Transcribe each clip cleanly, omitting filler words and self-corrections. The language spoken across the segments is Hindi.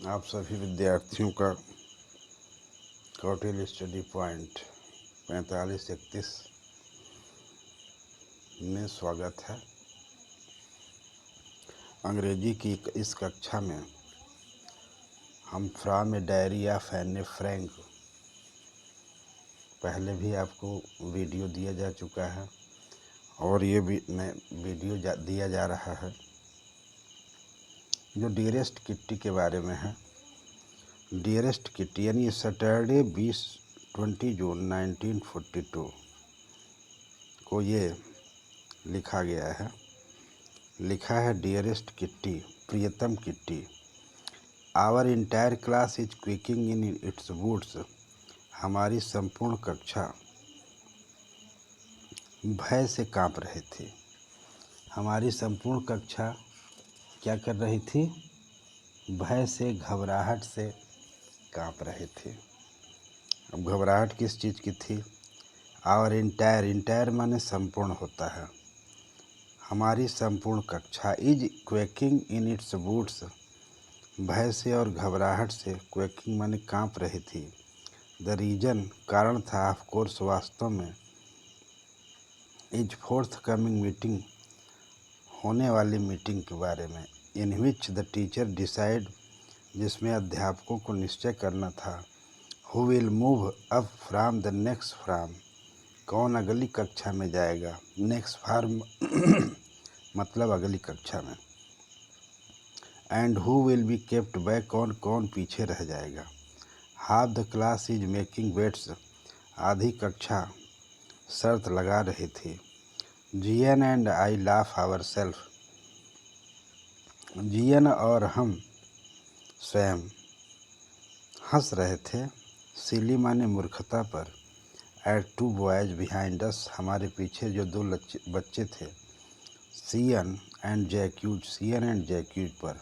आप सभी विद्यार्थियों का कौटिल्य स्टडी पॉइंट 4531 में स्वागत है। अंग्रेजी की इस कक्षा में हम फ्रॉम ए डायरी ऑफ एने फ्रैंक पहले भी आपको वीडियो दिया जा चुका है और ये भी नए वीडियो दिया जा रहा है जो डियरेस्ट किट्टी के बारे में है। डियरेस्ट किट्टी यानी सैटरडे 20 जून 1942 को ये लिखा गया है। लिखा है डियरेस्ट किट्टी, प्रियतम Kitty, our entire class is quaking in its boots. हमारी संपूर्ण कक्षा भय से कांप रही थी। हमारी संपूर्ण कक्षा क्या कर रही थी? भय से, घबराहट से कांप रही थी। अब घबराहट किस चीज़ की थी? आवर इंटायर, इंटायर माने संपूर्ण होता है। हमारी संपूर्ण कक्षा इज क्वेकिंग इन इट्स बूट्स, भय से और घबराहट से, क्वेकिंग माने कांप रही थी। द रीजन, कारण था, ऑफ कोर्स वास्तव में, इज फोर्थ कमिंग मीटिंग, होने वाली मीटिंग के बारे में, इन विच द टीचर डिसाइड, जिसमें अध्यापकों को निश्चय करना था, who will move up from the next from, कौन अगली कक्षा में जाएगा। नेक्स्ट फार्म मतलब अगली कक्षा में। And who will be kept back, कौन कौन पीछे रह जाएगा। Half the class is making bets, आधी कक्षा शर्त लगा रही थी। G N and I laugh our self, G N और हम स्वयं हंस रहे थे। सिली माने मूर्खता पर। At two boys behind us, हमारे पीछे जो दो बच्चे थे। C N and Jacques, C N and Jacques पर।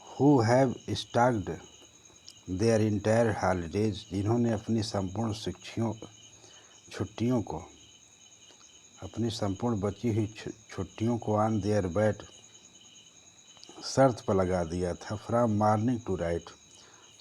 Who have staked their entire holidays, जिन्होंने अपनी संपूर्ण छुट्टियों को, अपनी संपूर्ण बची हुई छुट्टियों को ऑन देयर बैट, शर्त पर लगा दिया था। फ्रॉम मॉर्निंग टू राइट,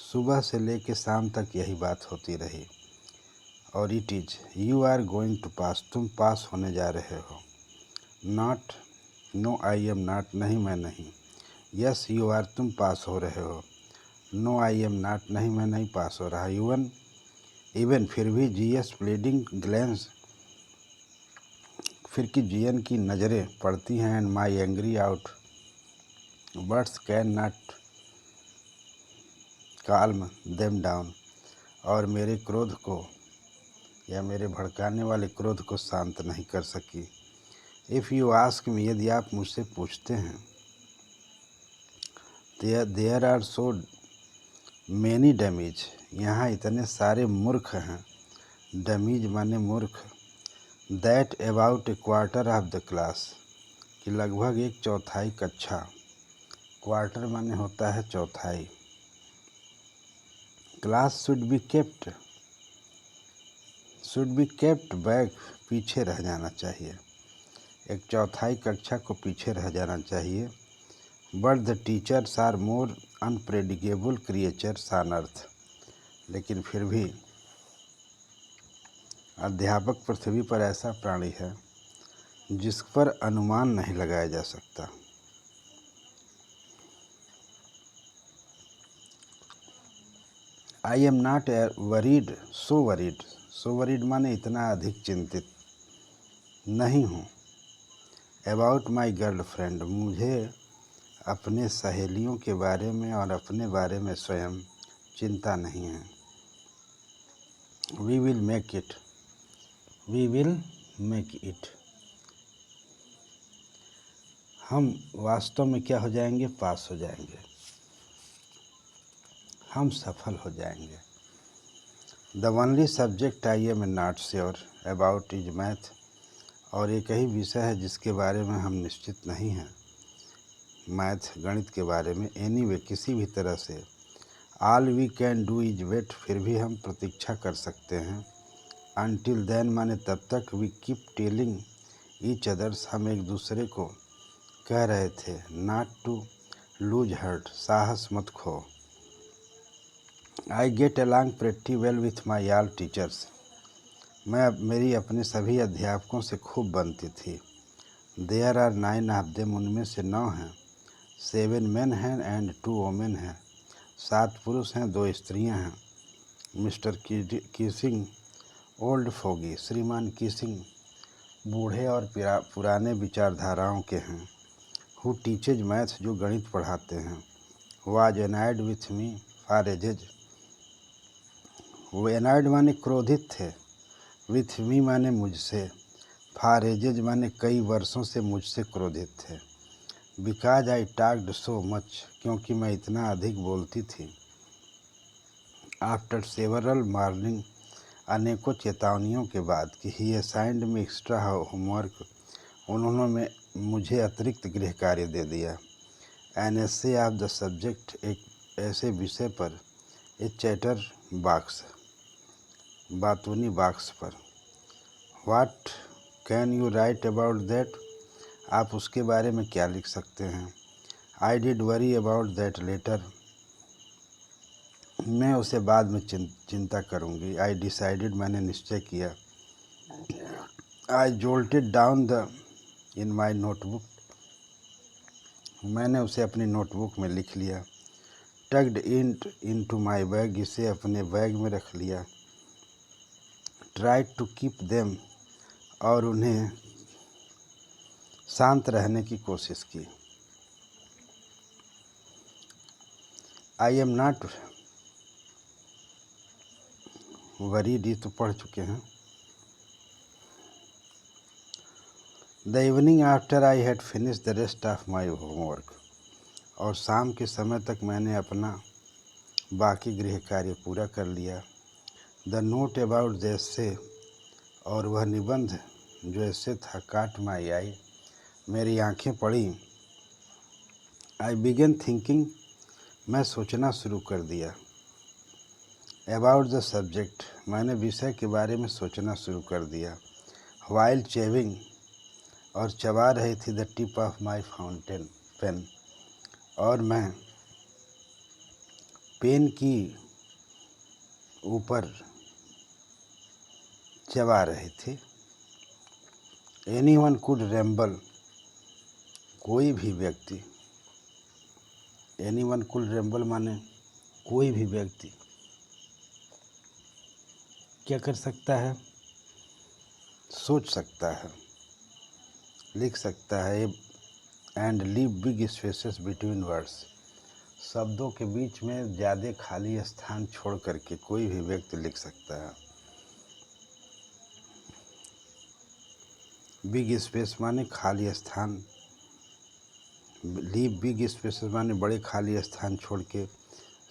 सुबह से लेकर शाम तक यही बात होती रही। और it is, you are going to pass, तुम पास होने जा रहे हो। Not, no I am not, नहीं मैं नहीं। यस यू आर, तुम पास हो रहे हो। नो आई एम नॉट, नहीं मैं नहीं पास हो रहा। इवन फिर भी। जीएस प्लीडिंग ग्लैंस, फिर कि जीएन की नज़रें पड़ती हैं। And my angry out words can not calm them down, और मेरे क्रोध को, या मेरे भड़काने वाले क्रोध को शांत नहीं कर सकी। इफ़ यू आस्क मी, यदि आप मुझसे पूछते हैं, there are so many dummies, यहाँ इतने सारे मूर्ख हैं। डमीज माने मूर्ख। That about a quarter of the class, कि लगभग एक चौथाई कक्षा। क्वार्टर माने होता है चौथाई। Class should be kept back, पीछे रह जाना चाहिए। एक चौथाई कक्षा को पीछे रह जाना चाहिए। But the teachers are more unpredictable creatures on earth, लेकिन फिर भी अध्यापक पृथ्वी पर ऐसा प्राणी है जिस पर अनुमान नहीं लगाया जा सकता। आई am not worried, so worried माने इतना अधिक चिंतित नहीं हूँ। अबाउट माई गर्ल फ्रेंड, मुझे अपने सहेलियों के बारे में और अपने बारे में स्वयं चिंता नहीं है। We will make it, we will make it, हम वास्तव में क्या हो जाएंगे? पास हो जाएंगे, हम सफल हो जाएंगे। The only subject I am not sure about is math, और एक ही विषय है जिसके बारे में हम निश्चित नहीं हैं, मैथ, गणित के बारे में। एनीवे, किसी भी तरह से। All we can do is wait, फिर भी हम प्रतीक्षा कर सकते हैं। अनटिल देन माने तब तक। We keep telling each others, हम एक दूसरे को कह रहे थे। नॉट टू लूज हर्ट, साहस मत खो। I get along pretty well with my all teachers. मेरी अपने सभी अध्यापकों से खूब बनती थी। There are 9 of them, उनमें से 9 हैं। 7 men हैं and 2 women हैं। 7 पुरुष हैं, 2 स्त्रियां हैं। मिस्टर कीसिंग ओल्ड फोगी, श्रीमान कीसिंग बूढ़े और पुराने विचारधाराओं के हैं। हु टीचेज मैथ, जो गणित पढ़ाते हैं। Was annoyed with me for ages, वो एनाइड माने क्रोधित थे, विथ मी माने मुझसे, फॉर एजेज माने कई वर्षों से मुझसे क्रोधित थे। Because I talked so much, क्योंकि मैं इतना अधिक बोलती थी। आफ्टर सेवरल वार्निंग, अनेकों चेतावनियों के बाद कि he assigned me extra homework, उन्होंने मुझे अतिरिक्त गृह कार्य दे दिया। An essay of the subject, एक ऐसे विषय पर। ए चैटर बॉक्स, बातूनी बॉक्स पर। What can you write about that, आप उसके बारे में क्या लिख सकते हैं। I did worry about that later, मैं उसे बाद में चिंता करूंगी। आई डिसाइडेड, मैंने निश्चय किया। I jotted down the in my notebook, मैंने उसे अपनी नोटबुक में लिख लिया। Tugged into my bag, इसे अपने बैग में रख लिया। ट्राइड टू कीप देम, और उन्हें शांत रहने की कोशिश की। आई एम नॉट वरीड, ये तो पढ़ चुके हैं। The evening after I had finish the rest of my homework, और शाम के समय तक मैंने अपना बाकी गृह कार्य पूरा कर लिया। The note about the essay, और वह निबंध जो ऐसे था, काट माई आई, मेरी आंखें पड़ी। आई बिगन थिंकिंग, मैं सोचना शुरू कर दिया। अबाउट द सब्जेक्ट, मैंने विषय के बारे में सोचना शुरू कर दिया। वाइल चेविंग, और चबा रही थी the tip of my fountain pen, और मैं पेन की ऊपर चबा रही थी। एनी वन कुड रेम्बल, कोई भी व्यक्ति। एनी वन कुड रेम्बल माने कोई भी व्यक्ति क्या कर सकता है, सोच सकता है, लिख सकता है। And leave big spaces between words, शब्दों के बीच में ज़्यादा खाली स्थान छोड़ करके कोई भी व्यक्ति लिख सकता है। बिग स्पेस माने खाली स्थान, लीव बिग स्पेसेस माने बड़े खाली स्थान छोड़ के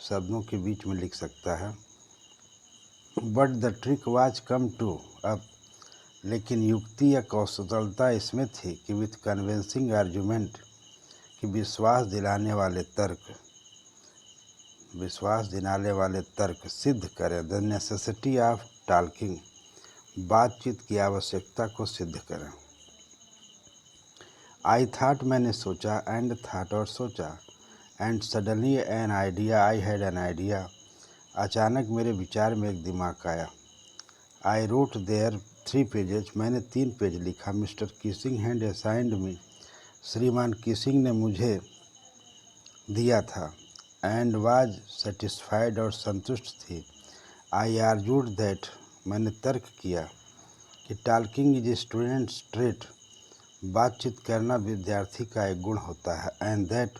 शब्दों के बीच में लिख सकता है। But the trick was come to up, लेकिन युक्ति या कौशलता इसमें थी कि विथ कन्विंसिंग आर्गुमेंट, कि विश्वास दिलाने वाले तर्क सिद्ध करें। द नेसेसिटी ऑफ टॉकिंग, बातचीत की आवश्यकता को सिद्ध करें। आई थाट, मैंने सोचा। एंड थाट, और सोचा। And suddenly an idea, I had an idea, अचानक मेरे विचार में एक दिमाग आया। आई रोट देयर 3 पेजेज, मैंने 3 पेज लिखा। मिस्टर किसिंग हैड असाइंड मी, श्रीमान किसिंग ने मुझे दिया था। एंड वाज सेटिस्फाइड, और संतुष्ट थी। आई आर्ग्यूड दैट, मैंने तर्क किया कि टॉकिंग इज स्टूडेंट्स ट्रेट, बातचीत करना विद्यार्थी का एक गुण होता है। And that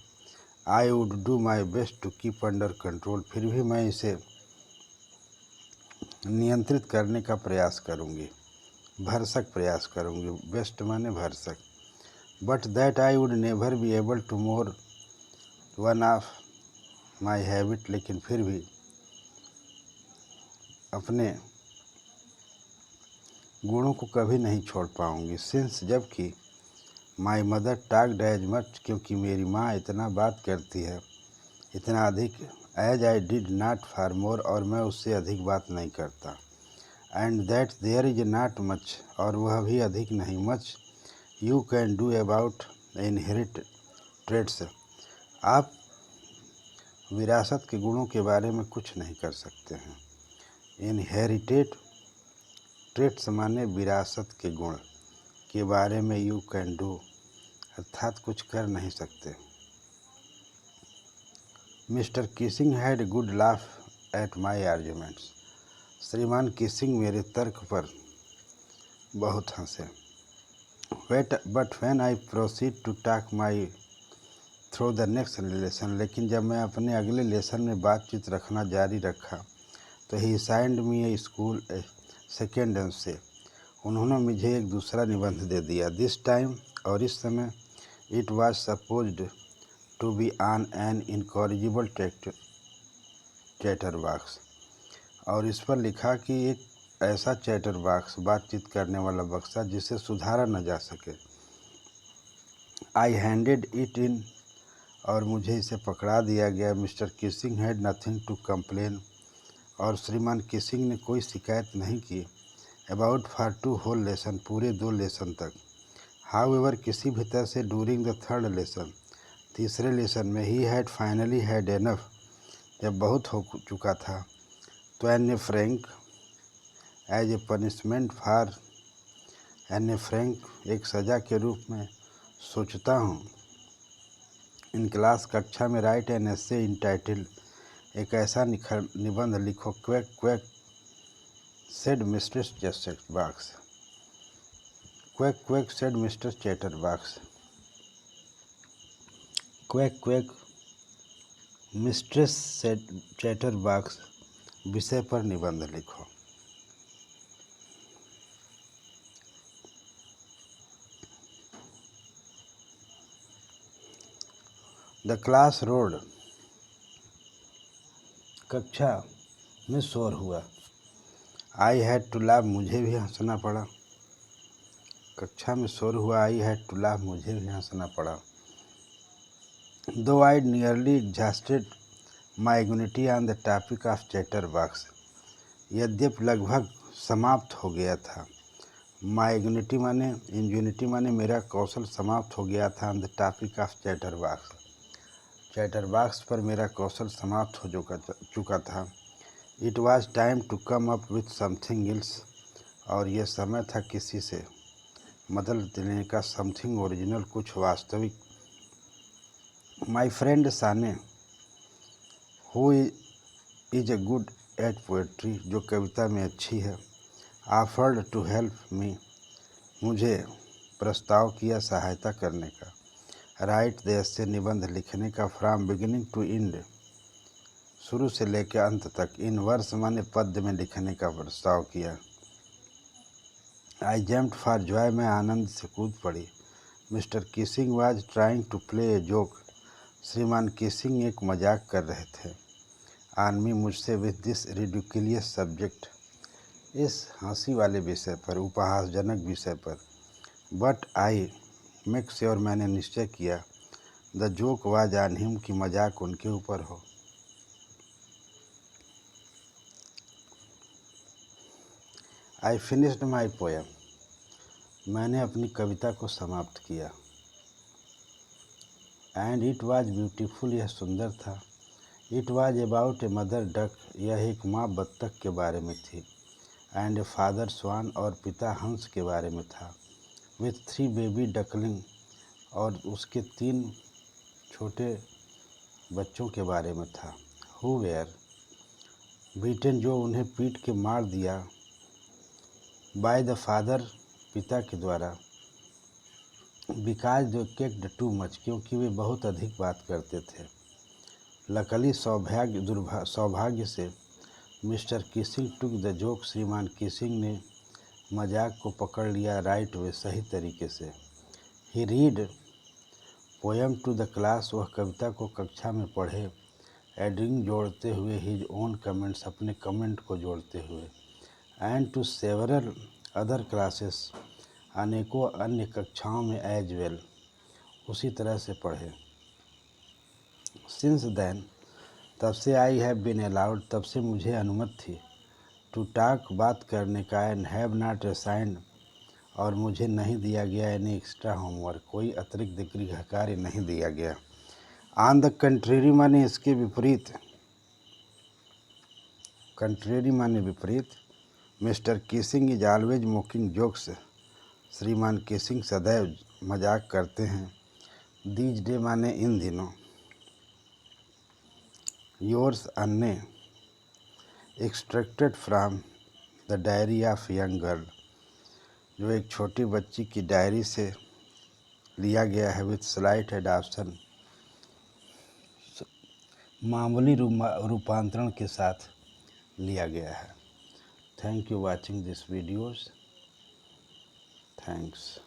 I would do my best to keep under control, फिर भी मैं इसे नियंत्रित करने का प्रयास करूँगी, भरसक प्रयास करूँगी। बेस्ट माने भरसक। But that I would never be able to more one of my habit, लेकिन फिर भी अपने गुणों को कभी नहीं छोड़ पाऊँगी। सिंस, जबकि my mother talked as much, क्योंकि मेरी माँ इतना बात करती है, इतना अधिक। As I did not for more, और मैं उससे अधिक बात नहीं करता। And that there is not much, और वह भी अधिक नहीं। Much you can do about inherit traits, आप विरासत के गुणों के बारे में कुछ नहीं कर सकते हैं। इनहेरिटेड ट्रेट्स माने विरासत के गुण के बारे में यू कैन डू अर्थात कुछ कर नहीं सकते। Mister Keesing had a good laugh at my arguments. श्रीमान किसिंग मेरे तर्क पर बहुत हंसे। But when I proceed to talk my through the next lesson, लेकिन जब मैं अपने अगले लेसन में बातचीत रखना जारी रखा तो he signed me A school second से उन्होंने मुझे एक दूसरा निबंध दे दिया। दिस टाइम और इस समय it was supposed to be on an incorrigible chatter box, और इस पर लिखा कि एक ऐसा चैटर बॉक्स बातचीत करने वाला बक्सा जिसे सुधारा न जा सके। आई हैंडेड इट इन, और मुझे इसे पकड़ा दिया गया। Mister Keesing had nothing to complain, और श्रीमान किसिंग ने कोई शिकायत नहीं की। अबाउट फॉर 2 होल लेसन, पूरे 2 लेसन तक। हाउएवर किसी भी तरह से डूरिंग द थर्ड लेसन, तीसरे लेसन में ही हैड फाइनली हैड एनफ, जब बहुत हो चुका था, तो Anne Frank as a punishment for Anne Frank, एक सज़ा के रूप में सोचता हूँ। इन क्लास, कक्षा में राइट एन एसे इंटाइटल, एक ऐसा निबंध लिखो। Quack quack said mister chatterbox. Quack quack said mister chatterbox. Quack quack mistress chatterbox विषय पर निबंध लिखो। द क्लास रोड, कक्षा में शोर हुआ। आई हैड टू लाफ, मुझे भी हंसना पड़ा। कक्षा में शोर हुआ। आई हैड टू लाफ, मुझे भी हंसना पड़ा। Though I nearly exhausted my immunity on the topic of chatterbox, यद्यपि लगभग समाप्त हो गया था। माई इम्यूनिटी माने मेरा कौशल समाप्त हो गया था। On the topic of chatterbox, chatterbox पर मेरा कौशल समाप्त हो चुका था। It was time to come up with something else, और यह समय था किसी से मदद देने का, समथिंग ओरिजिनल, कुछ वास्तविक। My friend Sane, who is a good at poetry, जो कविता में अच्छी है, ऑफर्ड टू हेल्प मी, मुझे प्रस्ताव किया सहायता करने का। राइट द एसे, निबंध लिखने का। फ्रॉम बिगिनिंग टू एंड, शुरू से लेकर अंत तक। इन वर्स माने पद्य में लिखने का प्रस्ताव किया। आई जम्प्ड फॉर जॉय, मैं आनंद से कूद पड़ी। Mister Keesing was trying to play a joke, श्रीमान किसिंग एक मजाक कर रहे थे। ऑन मी, मुझसे, विथ दिस रिडिकुलियस सब्जेक्ट, इस हंसी वाले विषय पर, उपहासजनक विषय पर। बट आई मेक श्योर, मैंने निश्चय किया, the joke was on him, कि मजाक उनके ऊपर हो। आई फिनिश्ड माई पोएम, मैंने अपनी कविता को समाप्त किया। एंड इट वाज ब्यूटीफुल, यह सुंदर था। It was about a mother duck, यह एक माँ बत्तख के बारे में थी। एंड ए फादर स्वान, और पिता हंस के बारे में था। विथ 3 बेबी डकलिंग, और उसके 3 छोटे बच्चों के बारे में था। हु वेयर बीटन, जो उन्हें पीट के मार दिया। बाय द फादर, पिता के द्वारा। बिकॉज दो केक्ड टू मच, क्योंकि वे बहुत अधिक बात करते थे। लकली, सौभाग्य से, mister Keesing took the joke, श्रीमान किसिंग ने मजाक को पकड़ लिया। राइट वे, सही तरीके से। He read poem to the class, वह कविता को कक्षा में पढ़े। एडिंग, जोड़ते हुए। हिज ओन कमेंट्स, अपने कमेंट को जोड़ते हुए। And to several other classes, अनेकों अन्य कक्षाओं में। एज वेल, उसी तरह से पढ़े। सिंस देन, तब से। आई हैव बीन अलाउड, तब से मुझे अनुमति थी। टू टॉक, बात करने का। एंड हैव नॉट असाइंड, और मुझे नहीं दिया गया। एनी एक्स्ट्रा होमवर्क, कोई अतिरिक्त गृह कार्य नहीं दिया गया। ऑन द कंट्रेरी माने इसके विपरीत, कंट्रेरी माने विपरीत। Mister Keesing is always mocking jokes, श्रीमान किसिंग सदैव मजाक करते हैं। दीज डे माने इन दिनों। योर्स अन्ने, extracted from the diary of young girl, जो एक छोटी बच्ची की डायरी से लिया गया है। विथ स्लाइट एडाप्शन, मामूली रूपांतरण के साथ लिया गया है। Thank you watching this videos. Thanks.